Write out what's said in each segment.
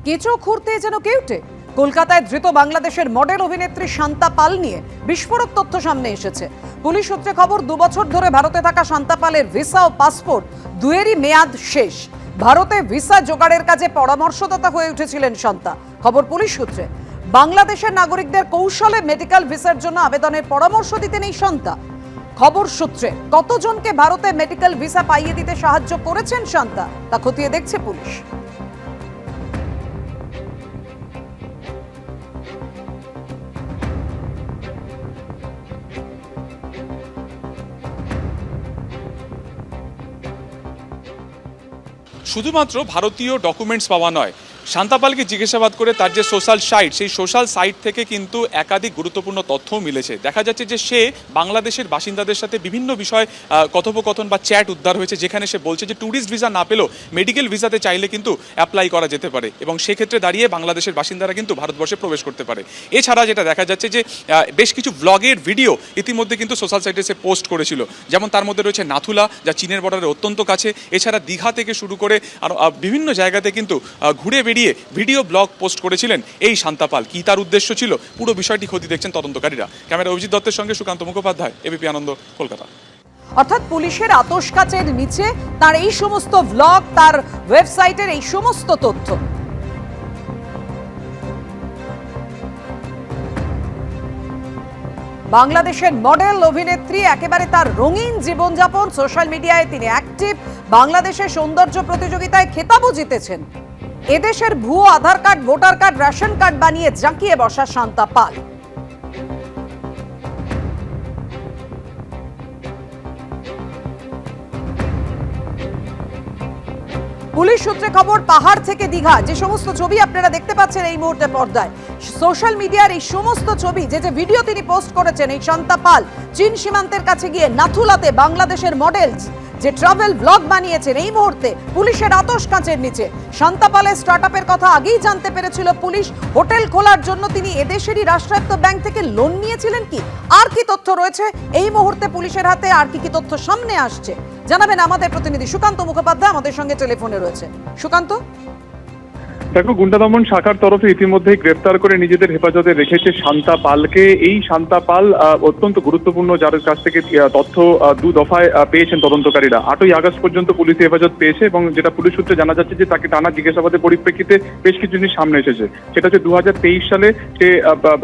কেঁচো খুঁড়তে যেন কেউটে। কলকাতায় ধৃত বাংলাদেশের মডেল অভিনেত্রী শান্তা পাল নিয়ে বিস্ফোরক তথ্য সামনে এসেছে। পুলিশ সূত্রে খবর, 2 বছর ধরে ভারতে থাকা শান্তা পালের ভিসা ও পাসপোর্ট দুয়েরই মেয়াদ শেষ। ভারতে ভিসা জোগাড়ের কাজে পরামর্শদাতা হয়ে উঠেছিলেন শান্তা। খবর পুলিশ সূত্রে, বাংলাদেশের নাগরিকদের কৌশলে মেডিকেল ভিসার জন্য আবেদনের পরামর্শ দিতেন এই শান্তা। খবর সূত্রে কতজনকে ভারতে মেডিকেল ভিসা পাইয়ে দিতে সাহায্য করেছেন শান্তা তা খতিয়ে দেখছে পুলিশ। শুধুমাত্র ভারতীয় ডকুমেন্টস পাওয়া নয়, শান্তা পালকে জিজ্ঞাসাবাদ করে তার যে সোশ্যাল সাইট, সেই সোশ্যাল সাইট থেকে কিন্তু একাধিক গুরুত্বপূর্ণ তথ্যও মিলেছে। দেখা যাচ্ছে যে সে বাংলাদেশের বাসিন্দাদের সাথে বিভিন্ন বিষয় কথোপকথন বা চ্যাট উদ্ধার হয়েছে, যেখানে সে বলছে যে ট্যুরিস্ট ভিসা না পেলেও মেডিকেল ভিসাতে চাইলে কিন্তু অ্যাপ্লাই করা যেতে পারে এবং সেক্ষেত্রে দাঁড়িয়ে বাংলাদেশের বাসিন্দারা কিন্তু ভারতবর্ষে প্রবেশ করতে পারে। এছাড়া যেটা দেখা যাচ্ছে যে বেশ কিছু ব্লগের ভিডিও ইতিমধ্যে কিন্তু সোশ্যাল সাইটে সে পোস্ট করেছিল, যেমন তার মধ্যে রয়েছে নাথুলা, যা চীনের বর্ডারের অত্যন্ত কাছে। এছাড়া দীঘা থেকে শুরু করে আর বিভিন্ন জায়গাতে কিন্তু ঘুরে বেরিয়ে ভিডিও ব্লগ পোস্ট করেছিলেন এই শান্তা পাল। কি তার উদ্দেশ্য ছিল, পুরো বিষয়টি খতিয়ে দেখছেন তদন্তকারীরা। ক্যামেরা অভিজিৎ দত্তের সঙ্গে সুকান্ত মুখোপাধ্যায়, এবিপি আনন্দ, কলকাতা। অর্থাৎ পুলিশের আতশ কাচের নিচে তার এই সমস্ত ব্লগ, তার ওয়েবসাইটের এই সমস্ত তথ্য। বাংলাদেশের মডেল অভিনেত্রী, একেবারে তার রঙিন জীবনযাপন, সোশ্যাল মিডিয়ায় তিনি অ্যাক্টিভ, বাংলাদেশের সৌন্দর্য প্রতিযোগিতায় খেতাবও জিতেছেন। এদেশের ভুয়ো Aadhaar card, voter card, ration card বানিয়ে জাঁকিয়ে বসা শান্তা পাল। পুলিশ সূত্রে খবর, পাহাড় থেকে দীঘা যে সমস্ত ছবি আপনারা দেখতে পাচ্ছেন এই মুহূর্তে পর্দায়, সোশ্যাল মিডিয়ার এই সমস্ত ছবি, যে ভিডিও তিনি পোস্ট করেছেন এই শান্তা পাল চীন সীমান্তের কাছে গিয়ে নাথুলাতে বাংলাদেশের মডেল যে ট্রাভেল ব্লগ বানিয়েছেন, এই মুহূর্তে পুলিশের আতশ কাঁচের নিচে। শান্তা পালের স্টার্টআপের কথা আগেই জানতে পেরেছিল পুলিশ। হোটেল খোলার জন্য তিনি এদেশেরই রাষ্ট্রায়ত্ত ব্যাংক থেকে লোন নিয়েছিলেন কি, আর কি তথ্য রয়েছে এই মুহূর্তে পুলিশের হাতে, আর কি কি তথ্য সামনে আসছে জানাবেন আমাদের প্রতিনিধি সুকান্ত মুখোপাধ্যায় আমাদের সঙ্গে টেলিফোনে রয়েছে। সুকান্ত, দেখো, গুন্ডা দমন শাখার তরফে ইতিমধ্যেই গ্রেফতার করে নিজেদের হেফাজতে রেখেছে শান্তা পালকে। এই শান্তা পাল অত্যন্ত গুরুত্বপূর্ণ, যার কাছ থেকে তথ্য 2 দফায় পেয়েছেন তদন্তকারীরা। 8ই আগস্ট পর্যন্ত পুলিশ হেফাজত পেয়েছে এবং যেটা পুলিশ সূত্রে জানা যাচ্ছে যে তাকে টানা জিজ্ঞাসাবাদের পরিপ্রেক্ষিতে বেশ কিছু জিনিস সামনে এসেছে। সেটা হচ্ছে 2023 সালে সে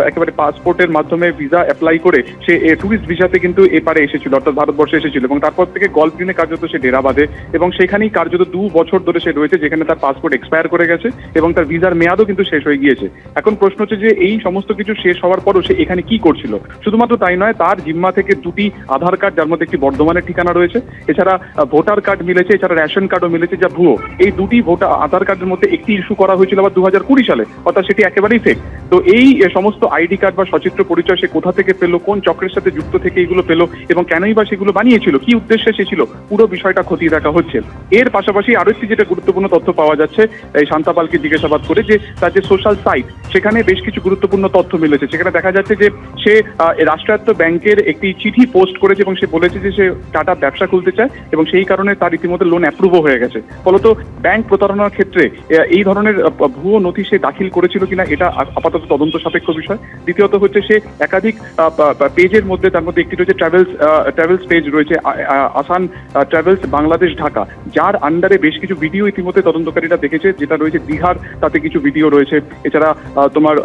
একেবারে পাসপোর্টের মাধ্যমে ভিসা অ্যাপ্লাই করে সে ট্যুরিস্ট ভিসাতে কিন্তু এপারে এসেছিল, অর্থাৎ ভারতবর্ষে এসেছিল, এবং তারপর থেকে গল্ফ গ্রিনে কার্যত সে ডেরা বাঁধে এবং সেখানেই কার্যত 2 বছর ধরে সে রয়েছে, যেখানে তার পাসপোর্ট এক্সপায়ার করে গেছে এবং তার ভিসার মেয়াদও কিন্তু শেষ হয়ে গিয়েছে। এখন প্রশ্ন হচ্ছে যে এই সমস্ত কিছু শেষ হওয়ার পরও সে এখানে কি করছিল। শুধুমাত্র তাই নয়, তার জিম্মা থেকে 2টি আধার কার্ড, যার মধ্যে একটি বর্ধমানের ঠিকানা রয়েছে, এছাড়া ভোটার কার্ড মিলেছে, এছাড়া রেশন কার্ডও মিলেছে যা ভুয়ো। এই 2টি আধার কার্ডের মধ্যে একটি ইস্যু করা হয়েছিল আবার 2020 সালে, অর্থাৎ সেটি একেবারেই ফেক। তো এই সমস্ত আইডি কার্ড বা সচিত্র পরিচয় সে কোথা থেকে পেলো, কোন চক্রের সাথে যুক্ত থেকে এগুলো পেলো এবং কেনই বা সেগুলো বানিয়েছিল, কি উদ্দেশ্যে সে ছিল, পুরো বিষয়টা খতিয়ে দেখা হচ্ছে। এর পাশাপাশি আরো একটি যেটা গুরুত্বপূর্ণ তথ্য পাওয়া যাচ্ছে এই শান্তা পালকে জিজ্ঞাসাবাদ করে, যে তার যে সোশ্যাল সাইট, সেখানে বেশ কিছু গুরুত্বপূর্ণ তথ্য মিলেছে। সেখানে দেখা যাচ্ছে যে সে রাষ্ট্রায়ত্ত ব্যাংকের একটি চিঠি পোস্ট করেছে এবং সে বলেছে যে সে টাটা ব্যবসা খুলতে চায় এবং সেই কারণে তার রীতিমধ্যে লোন অ্যাপ্রুভও হয়ে গেছে। ফলত ব্যাংক প্রতারণার ক্ষেত্রে এই ধরনের ভুয়ো নথি সে দাখিল করেছিল কিনা এটা আপাতত তদন্ত সাপেক্ষ বিষয়। দ্বিতীয়ত হচ্ছে সে একাধিক পেজের মধ্যে, তার মধ্যে একটি রয়েছে ট্রাভেলস পেজ রয়েছে, আসান ট্রাভেলস বাংলাদেশ ঢাকা, যার আন্ডারে বেশ কিছু ভিডিও ইতিমধ্যে তদন্তকারীরা দেখেছে, যেটা রয়েছে দীঘার, তাতে কিছু ভিডিও রয়েছে। এছাড়া তোমার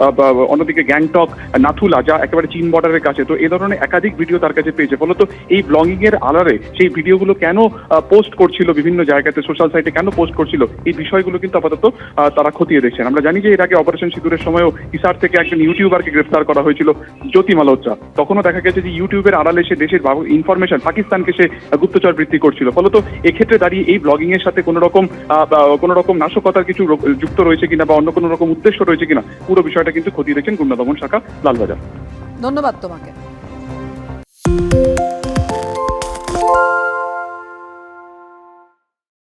অন্যদিকে গ্যাংটক, নাথুলা, যা একেবারে চীন বর্ডারের কাছে। তো এই ধরনের একাধিক ভিডিও তার কাছে পেয়েছে। ফলত এই ব্লগিং এর আড়ালে সেই ভিডিওগুলো কেন পোস্ট করছিল বিভিন্ন জায়গাতে, সোশ্যাল সাইটে কেন পোস্ট করছিল, এই বিষয়গুলো কিন্তু আপাতত তারা খতিয়ে দেখছেন। আমরা জানি যে এর আগে অপারেশন সিঁদুরের সময়ও ইসার থেকে একজন ইউটিউবারকে গ্রেফতার করা হয়েছিল, জ্যোতি মালহোত্রা। তখনও দেখা গেছে যে ইউটিউবের আড়ালে সে দেশের ইনফরমেশন পাকিস্তানকে সে গুপ্তচর বৃত্তি করছিল। ফলত এক্ষেত্রে দাঁড়িয়ে এই ব্লগিং এর সাথে কোনো রকম নাশকতার কিছু যুক্ত রয়েছে কিনা বা অন্য কোনো রকম উদ্দেশ্য রয়েছে কিনা, পুরো বিষয়টা কিন্তু খতিয়ে দেখছেন গুন্ডা দমন শাখা, লালবাজার। ধন্যবাদ তোমাকে।